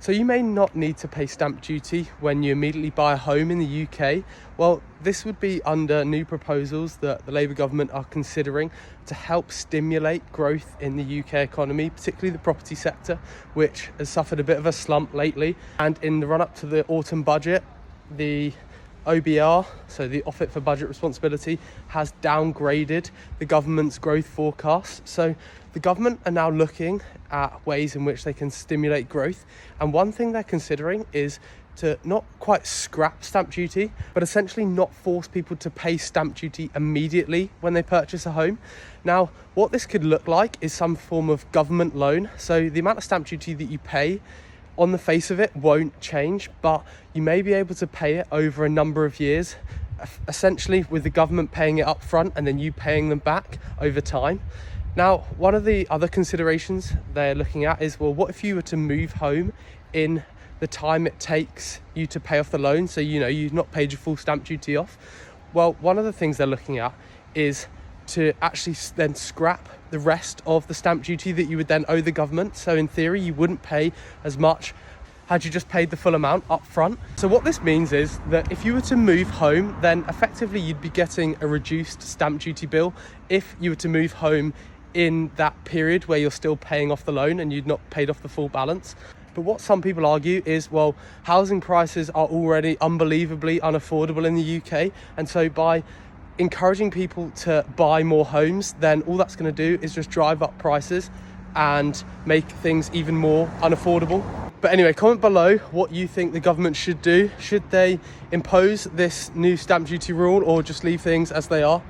So you may not need to pay stamp duty when you immediately buy a home in the UK. Well, this would be under new proposals that the Labour government are considering to help stimulate growth in the UK economy, particularly the property sector, which has suffered a bit of a slump lately. And in the run-up to the autumn budget, the OBR, so the Office for Budget Responsibility, has downgraded the government's growth forecast. So the government are now looking at ways in which they can stimulate growth. And one thing they're considering is to not quite scrap stamp duty, but essentially not force people to pay stamp duty immediately when they purchase a home. Now, what this could look like is some form of government loan. So the amount of stamp duty that you pay on the face of it won't change, but you may be able to pay it over a number of years, essentially with the government paying it up front and then you paying them back over time. Now, one of the other considerations they're looking at is, well, what if you were to move home in the time it takes you to pay off the loan? So, you've not paid your full stamp duty off. Well, one of the things they're looking at is to actually then scrap the rest of the stamp duty that you would then owe the government. So in theory, you wouldn't pay as much had you just paid the full amount up front. So what this means is that if you were to move home, then effectively you'd be getting a reduced stamp duty bill if you were to move home in that period where you're still paying off the loan and you'd not paid off the full balance. But what some people argue is, well, housing prices are already unbelievably unaffordable in the UK. And so by encouraging people to buy more homes, then all that's going to do is just drive up prices and make things even more unaffordable. But anyway, comment below what you think the government should do. Should they impose this new stamp duty rule or just leave things as they are?